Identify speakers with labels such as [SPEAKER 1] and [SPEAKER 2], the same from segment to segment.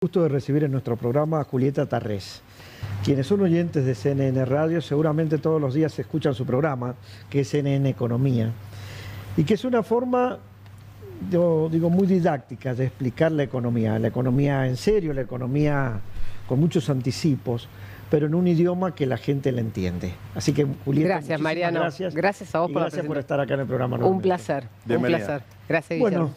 [SPEAKER 1] Gusto de recibir en nuestro programa a Julieta Tarrés. Quienes son oyentes de CNN Radio seguramente todos los días escuchan su programa, que es CNN Economía, y que es una forma, yo digo, muy didáctica de explicar la economía en serio, la economía con muchos anticipos, pero en un idioma que la gente le entiende. Así que, Julieta,
[SPEAKER 2] gracias, Mariano.
[SPEAKER 1] Gracias
[SPEAKER 2] a vos
[SPEAKER 1] por estar acá en el programa.
[SPEAKER 2] Un placer, un placer. Gracias, Guillermo.
[SPEAKER 1] Bueno,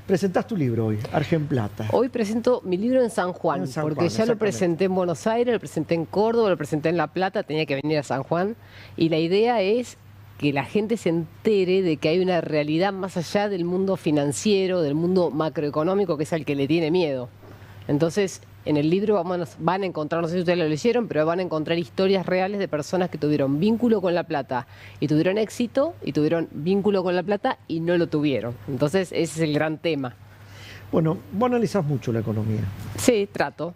[SPEAKER 1] presentás tu libro hoy, Argenplata.
[SPEAKER 2] Hoy presento mi libro en San Juan, porque ya lo presenté en Buenos Aires, lo presenté en Córdoba, lo presenté en La Plata, tenía que venir a San Juan. Y la idea es que la gente se entere de que hay una realidad más allá del mundo financiero, del mundo macroeconómico, que es al que le tiene miedo. Entonces, en el libro van a encontrar, no sé si ustedes lo leyeron, pero van a encontrar historias reales de personas que tuvieron vínculo con La Plata y tuvieron éxito, y tuvieron vínculo con La Plata y no lo tuvieron. Entonces, ese es el gran tema.
[SPEAKER 1] Bueno, vos analizás mucho la economía.
[SPEAKER 2] Sí, trato.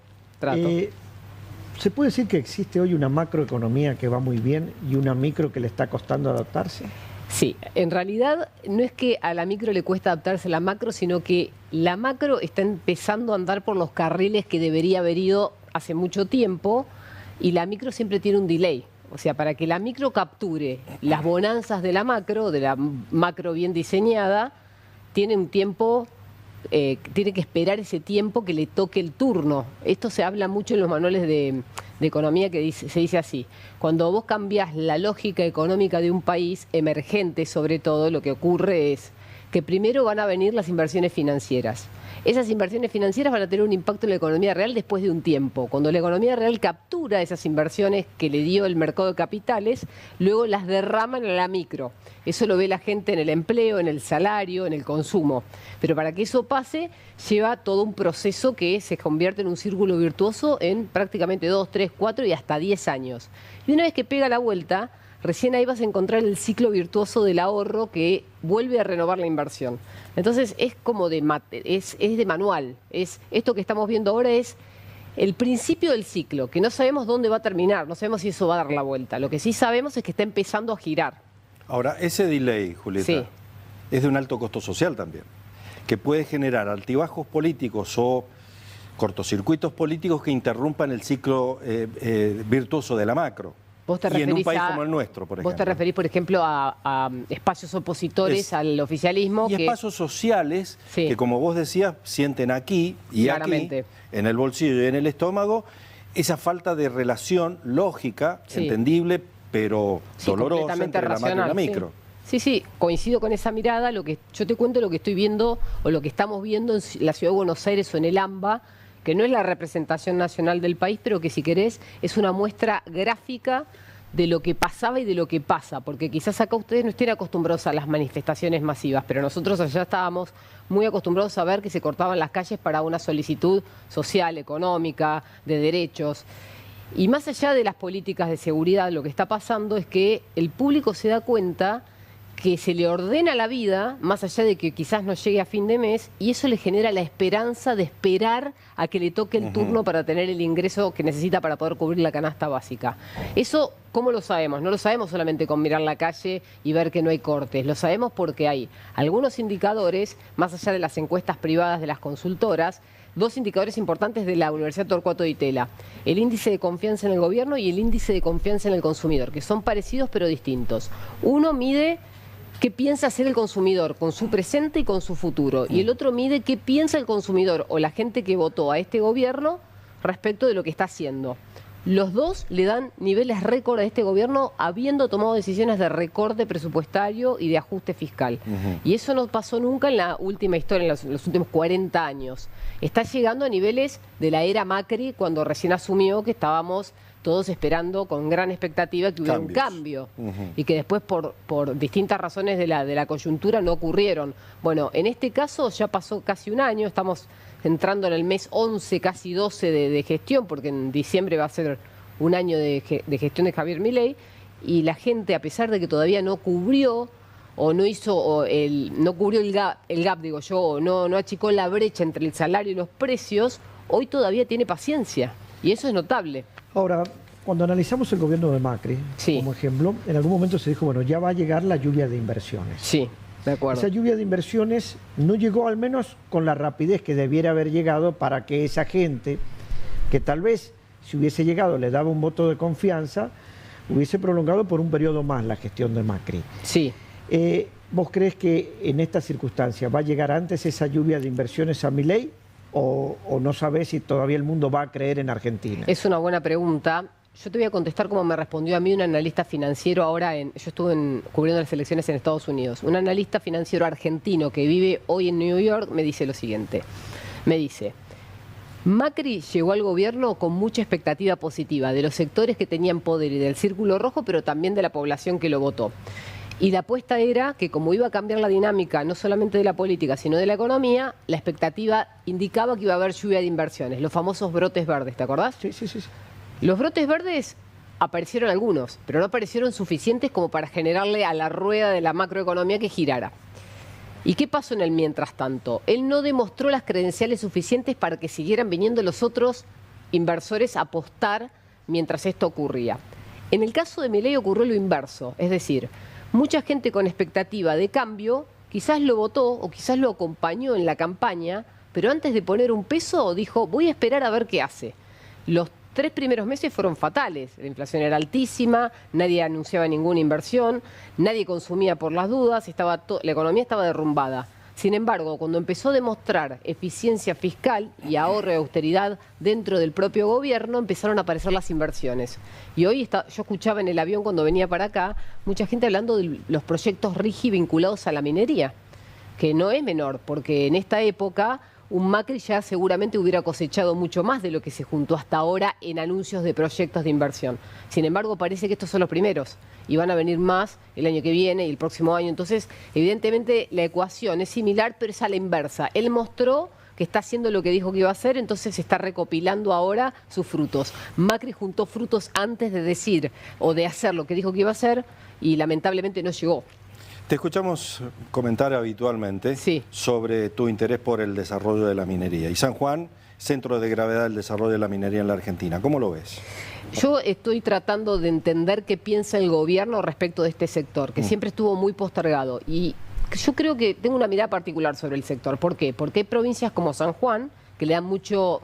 [SPEAKER 1] ¿Se puede decir que existe hoy una macroeconomía que va muy bien y una micro que le está costando adaptarse?
[SPEAKER 2] Sí, en realidad no es que a la micro le cuesta adaptarse a la macro, sino que la macro está empezando a andar por los carriles que debería haber ido hace mucho tiempo, y la micro siempre tiene un delay. O sea, para que la micro capture las bonanzas de la macro bien diseñada, tiene un tiempo, tiene que esperar ese tiempo que le toque el turno. Esto se habla mucho en los manuales de economía, que se dice así: cuando vos cambiás la lógica económica de un país emergente, sobre todo, lo que ocurre es que primero van a venir las inversiones financieras. Esas inversiones financieras van a tener un impacto en la economía real después de un tiempo. Cuando la economía real captura esas inversiones que le dio el mercado de capitales, luego las derraman a la micro. Eso lo ve la gente en el empleo, en el salario, en el consumo. Pero para que eso pase, lleva todo un proceso que se convierte en un círculo virtuoso en prácticamente 2, 3, 4 y hasta 10 años. Y una vez que pega la vuelta, recién ahí vas a encontrar el ciclo virtuoso del ahorro, que vuelve a renovar la inversión. Entonces es como de manual. Esto que estamos viendo ahora es el principio del ciclo, que no sabemos dónde va a terminar, no sabemos si eso va a dar la vuelta. Lo que sí sabemos es que está empezando a girar.
[SPEAKER 3] Ahora, ese delay, Julieta,
[SPEAKER 2] sí,
[SPEAKER 3] es de un alto costo social también, que puede generar altibajos políticos o cortocircuitos políticos que interrumpan el ciclo virtuoso de la macro. Y en un país como el nuestro, por ejemplo.
[SPEAKER 2] Vos te referís, por ejemplo, a espacios opositores al oficialismo.
[SPEAKER 3] Y espacios sociales que, como vos decías, sienten aquí y aquí, en el bolsillo y en el estómago, esa falta de relación lógica, entendible, pero dolorosa entre la macro y la micro.
[SPEAKER 2] Sí, coincido con esa mirada. Yo te cuento lo que estoy viendo o lo que estamos viendo en la ciudad de Buenos Aires o en el AMBA, que no es la representación nacional del país, pero que, si querés, es una muestra gráfica de lo que pasaba y de lo que pasa, porque quizás acá ustedes no estén acostumbrados a las manifestaciones masivas, pero nosotros allá estábamos muy acostumbrados a ver que se cortaban las calles para una solicitud social, económica, de derechos. Y más allá de las políticas de seguridad, lo que está pasando es que el público se da cuenta que se le ordena la vida, más allá de que quizás no llegue a fin de mes, y eso le genera la esperanza de esperar a que le toque el turno para tener el ingreso que necesita para poder cubrir la canasta básica. Eso, ¿cómo lo sabemos? No lo sabemos solamente con mirar la calle y ver que no hay cortes, lo sabemos porque hay algunos indicadores, más allá de las encuestas privadas de las consultoras, dos indicadores importantes de la Universidad Torcuato Di Tella: el índice de confianza en el gobierno y el índice de confianza en el consumidor, que son parecidos pero distintos. Uno mide qué piensa hacer el consumidor con su presente y con su futuro, y el otro mide qué piensa el consumidor o la gente que votó a este gobierno respecto de lo que está haciendo. Los dos le dan niveles récord a este gobierno, habiendo tomado decisiones de recorte presupuestario y de ajuste fiscal. Y eso no pasó nunca en la última historia, en los últimos 40 años. Está llegando a niveles de la era Macri, cuando recién asumió, que estábamos todos esperando con gran expectativa que hubiera un cambio, y que después por distintas razones de la coyuntura no ocurrieron. Bueno, en este caso ya pasó casi un año, estamos entrando en el mes 11, casi 12 de gestión, porque en diciembre va a ser un año de gestión de Javier Milei, y la gente, a pesar de que todavía no cubrió o no hizo no cubrió el gap, digo yo, o no achicó la brecha entre el salario y los precios, hoy todavía tiene paciencia, y eso es notable.
[SPEAKER 1] Ahora, cuando analizamos el gobierno de Macri, como ejemplo, en algún momento se dijo, bueno, ya va a llegar la lluvia de inversiones.
[SPEAKER 2] Sí. De acuerdo.
[SPEAKER 1] Esa lluvia de inversiones no llegó al menos con la rapidez que debiera haber llegado para que esa gente, que tal vez si hubiese llegado le daba un voto de confianza, hubiese prolongado por un periodo más la gestión de Macri.
[SPEAKER 2] Sí.
[SPEAKER 1] ¿Vos crees que en estas circunstancias va a llegar antes esa lluvia de inversiones a Milei o no sabés si todavía el mundo va a creer en Argentina?
[SPEAKER 2] Es una buena pregunta. Yo te voy a contestar como me respondió a mí un analista financiero ahora yo estuve cubriendo las elecciones en Estados Unidos. Un analista financiero argentino que vive hoy en New York me dice lo siguiente. Me dice: Macri llegó al gobierno con mucha expectativa positiva de los sectores que tenían poder y del círculo rojo, pero también de la población que lo votó. Y la apuesta era que como iba a cambiar la dinámica no solamente de la política, sino de la economía, la expectativa indicaba que iba a haber lluvia de inversiones, los famosos brotes verdes, ¿te acordás?
[SPEAKER 1] Sí.
[SPEAKER 2] Los brotes verdes aparecieron algunos, pero no aparecieron suficientes como para generarle a la rueda de la macroeconomía que girara. ¿Y qué pasó en el mientras tanto? Él no demostró las credenciales suficientes para que siguieran viniendo los otros inversores a apostar mientras esto ocurría. En el caso de Milei ocurrió lo inverso, es decir, mucha gente con expectativa de cambio quizás lo votó o quizás lo acompañó en la campaña, pero antes de poner un peso dijo: voy a esperar a ver qué hace. Los 3 primeros meses fueron fatales. La inflación era altísima, nadie anunciaba ninguna inversión, nadie consumía por las dudas, la economía estaba derrumbada. Sin embargo, cuando empezó a demostrar eficiencia fiscal y ahorro y austeridad dentro del propio gobierno, empezaron a aparecer las inversiones. Y hoy yo escuchaba en el avión cuando venía para acá mucha gente hablando de los proyectos RIGI vinculados a la minería, que no es menor, porque en esta época un Macri ya seguramente hubiera cosechado mucho más de lo que se juntó hasta ahora en anuncios de proyectos de inversión. Sin embargo, parece que estos son los primeros y van a venir más el año que viene y el próximo año. Entonces, evidentemente, la ecuación es similar, pero es a la inversa. Él mostró que está haciendo lo que dijo que iba a hacer, entonces está recopilando ahora sus frutos. Macri juntó frutos antes de decir o de hacer lo que dijo que iba a hacer y lamentablemente no llegó.
[SPEAKER 3] Te escuchamos comentar habitualmente sobre tu interés por el desarrollo de la minería. Y San Juan, centro de gravedad del desarrollo de la minería en la Argentina. ¿Cómo lo ves?
[SPEAKER 2] Yo estoy tratando de entender qué piensa el gobierno respecto de este sector, que siempre estuvo muy postergado. Y yo creo que tengo una mirada particular sobre el sector. ¿Por qué? Porque hay provincias como San Juan que le dan mucho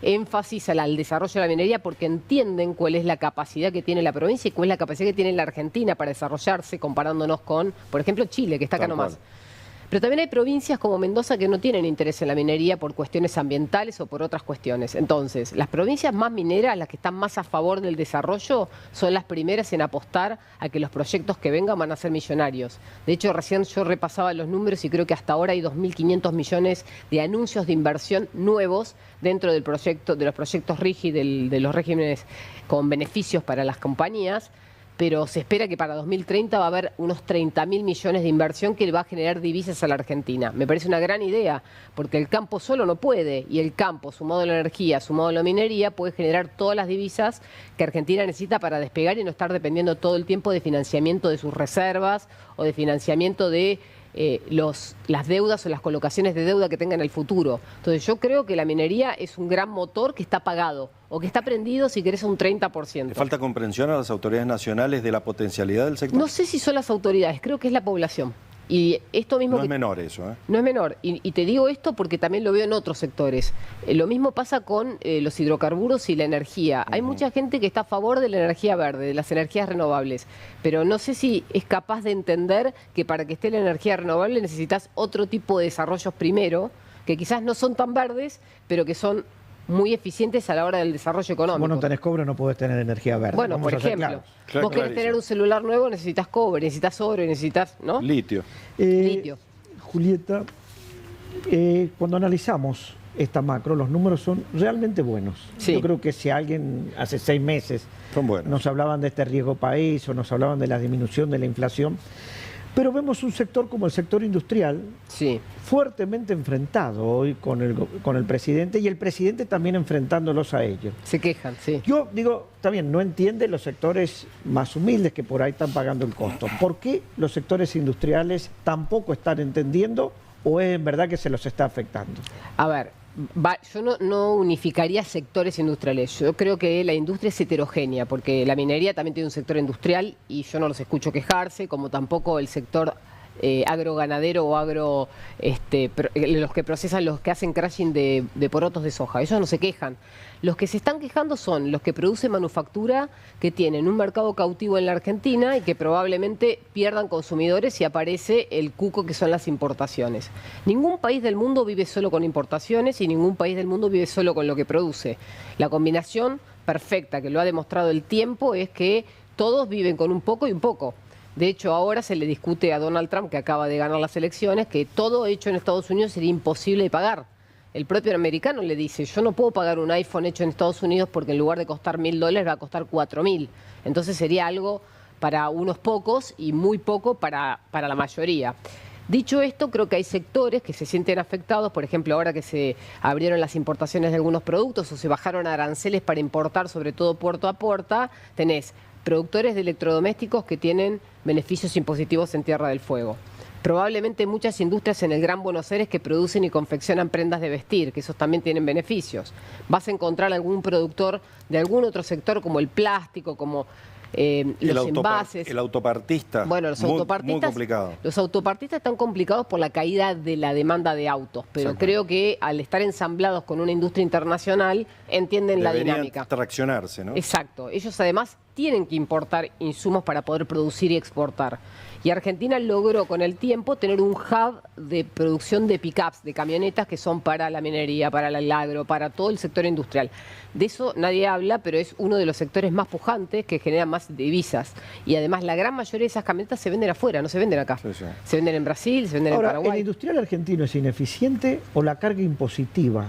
[SPEAKER 2] énfasis al desarrollo de la minería porque entienden cuál es la capacidad que tiene la provincia y cuál es la capacidad que tiene la Argentina para desarrollarse comparándonos con, por ejemplo, Chile, que está acá nomás. Pero también hay provincias como Mendoza que no tienen interés en la minería por cuestiones ambientales o por otras cuestiones. Entonces, las provincias más mineras, las que están más a favor del desarrollo, son las primeras en apostar a que los proyectos que vengan van a ser millonarios. De hecho, recién yo repasaba los números y creo que hasta ahora hay 2.500 millones de anuncios de inversión nuevos dentro del proyecto, de los proyectos RIGI, de los regímenes con beneficios para las compañías. Pero se espera que para 2030 va a haber unos 30.000 millones de inversión que va a generar divisas a la Argentina. Me parece una gran idea, porque el campo solo no puede, y el campo, sumado a la energía, sumado a la minería, puede generar todas las divisas que Argentina necesita para despegar y no estar dependiendo todo el tiempo de financiamiento de sus reservas o de financiamiento de las deudas o las colocaciones de deuda que tenga en el futuro. Entonces yo creo que la minería es un gran motor que está apagado o que está prendido, si querés, a un 30%.
[SPEAKER 3] ¿Le falta comprensión a las autoridades nacionales de la potencialidad del sector?
[SPEAKER 2] No sé si son las autoridades, creo que es la población. Y esto mismo
[SPEAKER 3] no es menor eso, ¿eh?
[SPEAKER 2] No es menor. Y te digo esto porque también lo veo en otros sectores. Lo mismo pasa con los hidrocarburos y la energía. Hay mucha gente que está a favor de la energía verde, de las energías renovables. Pero no sé si es capaz de entender que para que esté la energía renovable necesitas otro tipo de desarrollos primero, que quizás no son tan verdes, pero que son muy eficientes a la hora del desarrollo económico.
[SPEAKER 1] Si vos no tenés cobre, no podés tener energía verde.
[SPEAKER 2] Bueno, por ejemplo, vos querés tener un celular nuevo, necesitas cobre, necesitas oro, necesitas, ¿no?
[SPEAKER 3] Litio.
[SPEAKER 2] Litio.
[SPEAKER 1] Julieta, cuando analizamos esta macro, los números son realmente buenos.
[SPEAKER 2] Sí.
[SPEAKER 1] Yo creo que si alguien hace 6 meses nos hablaban de este riesgo país o nos hablaban de la disminución de la inflación, pero vemos un sector como el sector industrial fuertemente enfrentado hoy con el presidente y el presidente también enfrentándolos a ellos.
[SPEAKER 2] Se quejan, sí.
[SPEAKER 1] Yo digo, está bien, no entiende los sectores más humildes que por ahí están pagando el costo. ¿Por qué los sectores industriales tampoco están entendiendo o es en verdad que se los está afectando?
[SPEAKER 2] A ver, yo no unificaría sectores industriales. Yo creo que la industria es heterogénea, porque la minería también tiene un sector industrial y yo no los escucho quejarse, como tampoco el sector agroganadero o los que procesan, los que hacen crushing de porotos de soja. Ellos no se quejan. Los que se están quejando son los que producen manufactura, que tienen un mercado cautivo en la Argentina y que probablemente pierdan consumidores si aparece el cuco que son las importaciones. Ningún país del mundo vive solo con importaciones y ningún país del mundo vive solo con lo que produce. La combinación perfecta, que lo ha demostrado el tiempo, es que todos viven con un poco y un poco. De hecho, ahora se le discute a Donald Trump, que acaba de ganar las elecciones, que todo hecho en Estados Unidos sería imposible de pagar. El propio americano le dice, yo no puedo pagar un iPhone hecho en Estados Unidos porque en lugar de costar $1.000 va a costar 4.000. Entonces sería algo para unos pocos y muy poco para la mayoría. Dicho esto, creo que hay sectores que se sienten afectados, por ejemplo, ahora que se abrieron las importaciones de algunos productos o se bajaron aranceles para importar, sobre todo puerto a puerta, tenés productores de electrodomésticos que tienen beneficios impositivos en Tierra del Fuego. Probablemente muchas industrias en el Gran Buenos Aires que producen y confeccionan prendas de vestir, que esos también tienen beneficios. Vas a encontrar algún productor de algún otro sector como el plástico, como los envases.
[SPEAKER 3] El autopartista.
[SPEAKER 2] Bueno, los autopartistas. Muy complicado. Los autopartistas están complicados por la caída de la demanda de autos, pero creo que al estar ensamblados con una industria internacional entienden la dinámica.
[SPEAKER 3] Traccionarse, ¿no?
[SPEAKER 2] Exacto. Ellos además tienen que importar insumos para poder producir y exportar. Y Argentina logró con el tiempo tener un hub de producción de pickups, de camionetas que son para la minería, para el agro, para todo el sector industrial. De eso nadie habla, pero es uno de los sectores más pujantes que generan más divisas. Y además la gran mayoría de esas camionetas se venden afuera, no se venden acá. Sí, sí. Se venden en Brasil, se venden en Paraguay.
[SPEAKER 1] ¿El industrial argentino es ineficiente o la carga impositiva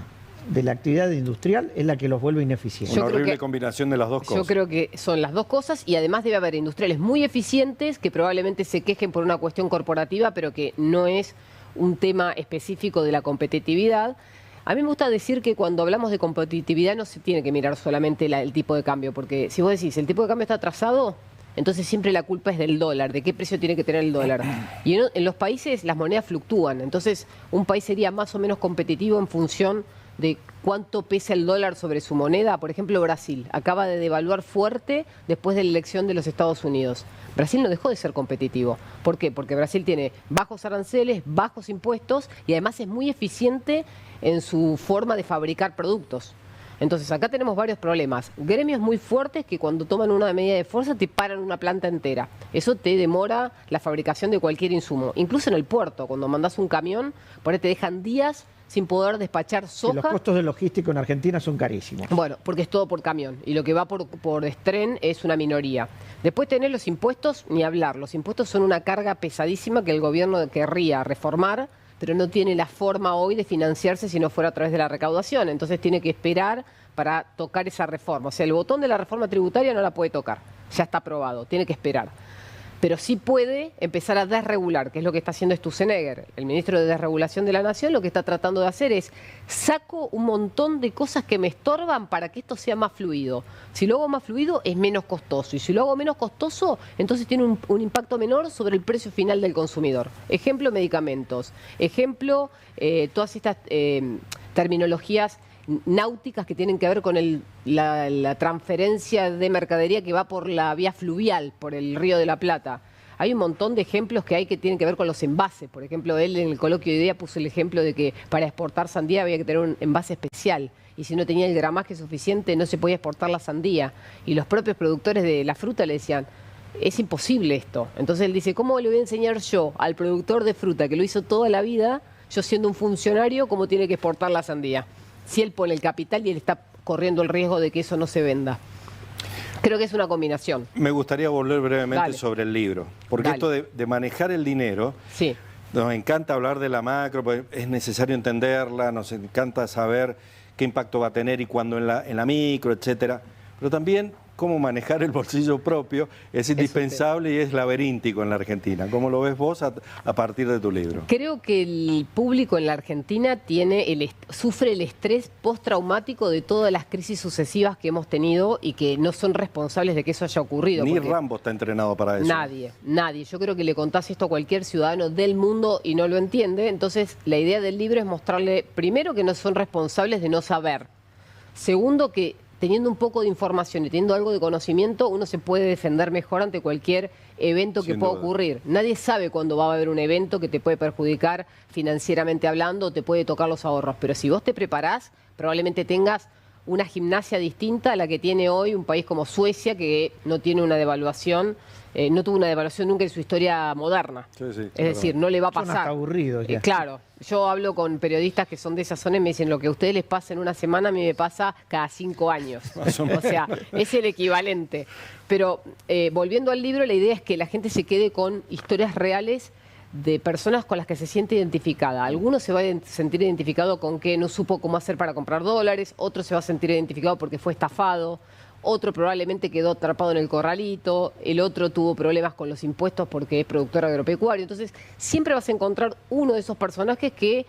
[SPEAKER 1] de la actividad industrial es la que los vuelve ineficientes?
[SPEAKER 3] Una horrible combinación de las dos cosas.
[SPEAKER 2] Yo creo que son las dos cosas y además debe haber industriales muy eficientes que probablemente se quejen por una cuestión corporativa, pero que no es un tema específico de la competitividad. A mí me gusta decir que cuando hablamos de competitividad no se tiene que mirar solamente el tipo de cambio, porque si vos decís el tipo de cambio está atrasado, entonces siempre la culpa es del dólar, de qué precio tiene que tener el dólar. Y en los países las monedas fluctúan, entonces un país sería más o menos competitivo en función de cuánto pesa el dólar sobre su moneda. Por ejemplo, Brasil acaba de devaluar fuerte después de la elección de los Estados Unidos. Brasil no dejó de ser competitivo. ¿Por qué? Porque Brasil tiene bajos aranceles, bajos impuestos y además es muy eficiente en su forma de fabricar productos. Entonces acá tenemos varios problemas. Gremios muy fuertes que cuando toman una medida de fuerza te paran una planta entera. Eso te demora la fabricación de cualquier insumo. Incluso en el puerto, cuando mandás un camión, por ahí te dejan días sin poder despachar soja.
[SPEAKER 1] Los costos de logística en Argentina son carísimos.
[SPEAKER 2] Bueno, porque es todo por camión y lo que va por tren es una minoría. Después tenés los impuestos, ni hablar. Los impuestos son una carga pesadísima que el gobierno querría reformar, pero no tiene la forma hoy de financiarse si no fuera a través de la recaudación. Entonces tiene que esperar para tocar esa reforma. O sea, el botón de la reforma tributaria no la puede tocar. Ya está aprobado, tiene que esperar. Pero sí puede empezar a desregular, que es lo que está haciendo Sturzenegger. El ministro de Desregulación de la Nación lo que está tratando de hacer es saco un montón de cosas que me estorban para que esto sea más fluido. Si lo hago más fluido es menos costoso y si lo hago menos costoso entonces tiene un impacto menor sobre el precio final del consumidor. Ejemplo, medicamentos. Ejemplo, todas estas terminologías náuticas que tienen que ver con la transferencia de mercadería que va por la vía fluvial, por el Río de la Plata. Hay un montón de ejemplos que hay que tienen que ver con los envases. Por ejemplo, él en el coloquio de idea puso el ejemplo de que para exportar sandía había que tener un envase especial. Y si no tenía el gramaje suficiente no se podía exportar la sandía. Y los propios productores de la fruta le decían, es imposible esto. Entonces él dice, ¿cómo le voy a enseñar yo al productor de fruta que lo hizo toda la vida, yo siendo un funcionario, cómo tiene que exportar la sandía? Si él pone el capital y él está corriendo el riesgo de que eso no se venda. Creo que es una combinación.
[SPEAKER 3] Me gustaría volver brevemente sobre el libro, porque esto de manejar el dinero,
[SPEAKER 2] sí,
[SPEAKER 3] nos encanta hablar de la macro, pues es necesario entenderla, nos encanta saber qué impacto va a tener y cuándo en la micro, etcétera, pero también cómo manejar el bolsillo propio es indispensable y es laberíntico en la Argentina. ¿Cómo lo ves vos a partir de tu libro?
[SPEAKER 2] Creo que el público en la Argentina sufre el estrés postraumático de todas las crisis sucesivas que hemos tenido y que no son responsables de que eso haya ocurrido.
[SPEAKER 3] Ni Rambo está entrenado para eso.
[SPEAKER 2] Nadie. Yo creo que le contás esto a cualquier ciudadano del mundo y no lo entiende. Entonces, la idea del libro es mostrarle, primero, que no son responsables de no saber. Segundo, que teniendo un poco de información y teniendo algo de conocimiento, uno se puede defender mejor ante cualquier evento que pueda ocurrir. Nadie sabe cuándo va a haber un evento que te puede perjudicar financieramente hablando o te puede tocar los ahorros. Pero si vos te preparás, probablemente tengas una gimnasia distinta a la que tiene hoy un país como Suecia, que no tiene una devaluación, no tuvo una devaluación nunca en su historia moderna.
[SPEAKER 3] Sí,
[SPEAKER 2] es decir, no le va a pasar.
[SPEAKER 1] Son hasta aburridos ya.
[SPEAKER 2] Claro, yo hablo con periodistas que son de esa zona y me dicen, lo que a ustedes les pasa en una semana, a mí me pasa cada 5 años. O sea, es el equivalente. Pero volviendo al libro, la idea es que la gente se quede con historias reales de personas con las que se siente identificada. Algunos se va a sentir identificado con que no supo cómo hacer para comprar dólares, otro se va a sentir identificado porque fue estafado, otro probablemente quedó atrapado en el corralito, el otro tuvo problemas con los impuestos porque es productor agropecuario. Entonces, siempre vas a encontrar uno de esos personajes que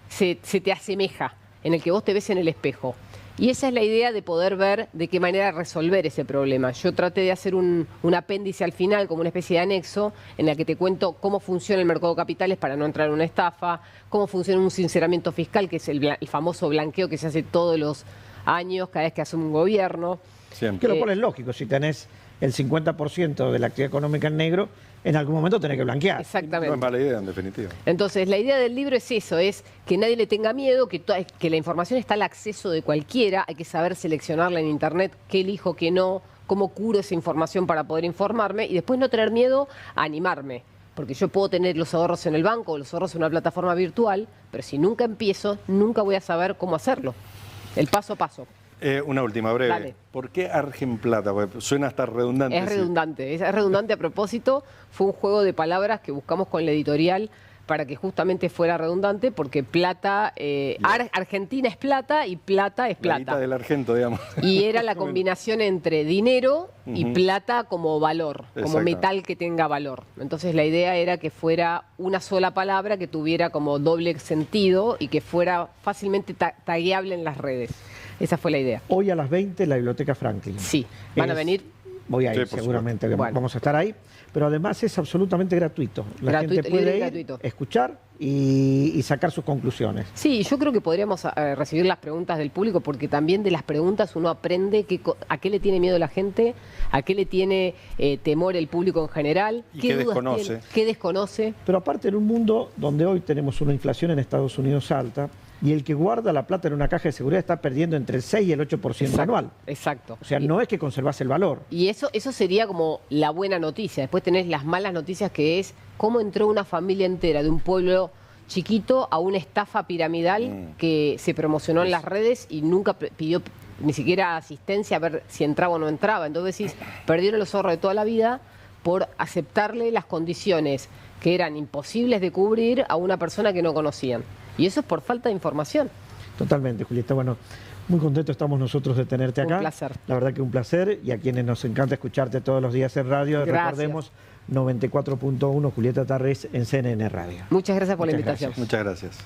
[SPEAKER 2] se te asemeja, en el que vos te ves en el espejo. Y esa es la idea de poder ver de qué manera resolver ese problema. Yo traté de hacer un apéndice al final, como una especie de anexo, en la que te cuento cómo funciona el mercado de capitales para no entrar en una estafa, cómo funciona un sinceramiento fiscal, que es el famoso blanqueo que se hace todos los años, cada vez que asume un gobierno.
[SPEAKER 1] Que lo pones lógico, si tenés el 50% de la actividad económica en negro, en algún momento tenés que blanquear.
[SPEAKER 2] Exactamente.
[SPEAKER 3] No es mala idea, en definitiva.
[SPEAKER 2] Entonces, la idea del libro es eso, es que nadie le tenga miedo, que la información está al acceso de cualquiera, hay que saber seleccionarla en Internet, qué elijo, qué no, cómo curo esa información para poder informarme y después no tener miedo a animarme. Porque yo puedo tener los ahorros en el banco, los ahorros en una plataforma virtual, pero si nunca empiezo, nunca voy a saber cómo hacerlo. El paso a paso.
[SPEAKER 3] Una última, breve.
[SPEAKER 2] Dale.
[SPEAKER 3] ¿Por qué Argenplata? Porque suena hasta redundante.
[SPEAKER 2] Es redundante, es redundante a propósito. Fue un juego de palabras que buscamos con la editorial para que justamente fuera redundante, porque plata, Argentina es plata y plata es plata.
[SPEAKER 3] La guita del argento, digamos.
[SPEAKER 2] Y era la combinación entre dinero y plata como valor, como metal que tenga valor. Entonces la idea era que fuera una sola palabra que tuviera como doble sentido y que fuera fácilmente tagueable en las redes. Esa fue la idea.
[SPEAKER 1] Hoy a las 20 la Biblioteca Franklin.
[SPEAKER 2] Sí, ¿van a venir?
[SPEAKER 1] Voy a ir,
[SPEAKER 3] Sí,
[SPEAKER 1] seguramente,
[SPEAKER 2] bueno.
[SPEAKER 1] Vamos a estar ahí. Pero además es absolutamente gratuito. La gente puede ir, escuchar y sacar sus conclusiones.
[SPEAKER 2] Sí, yo creo que podríamos recibir las preguntas del público, porque también de las preguntas uno aprende a qué le tiene miedo la gente, a qué le tiene temor el público en general,
[SPEAKER 3] qué desconoce.
[SPEAKER 2] tiene, qué desconoce.
[SPEAKER 1] Pero aparte, en un mundo donde hoy tenemos una inflación en Estados Unidos alta, y el que guarda la plata en una caja de seguridad está perdiendo entre el 6 y el 8% anual.
[SPEAKER 2] Exacto.
[SPEAKER 1] O sea, no es que conservás el valor.
[SPEAKER 2] Y eso sería como la buena noticia. Después tenés las malas noticias, que es cómo entró una familia entera de un pueblo chiquito a una estafa piramidal que se promocionó en las redes y nunca pidió ni siquiera asistencia a ver si entraba o no entraba. Entonces decís, perdieron los ahorros de toda la vida por aceptarle las condiciones que eran imposibles de cubrir a una persona que no conocían. Y eso es por falta de información.
[SPEAKER 1] Totalmente, Julieta. Bueno, muy contentos estamos nosotros de tenerte acá.
[SPEAKER 2] Un placer.
[SPEAKER 1] La verdad que un placer. Y a quienes nos encanta escucharte todos los días en radio,
[SPEAKER 2] Gracias.
[SPEAKER 1] recordemos 94.1 Julieta Tarrés en CNN Radio.
[SPEAKER 2] Muchas gracias por la invitación.
[SPEAKER 3] Muchas gracias.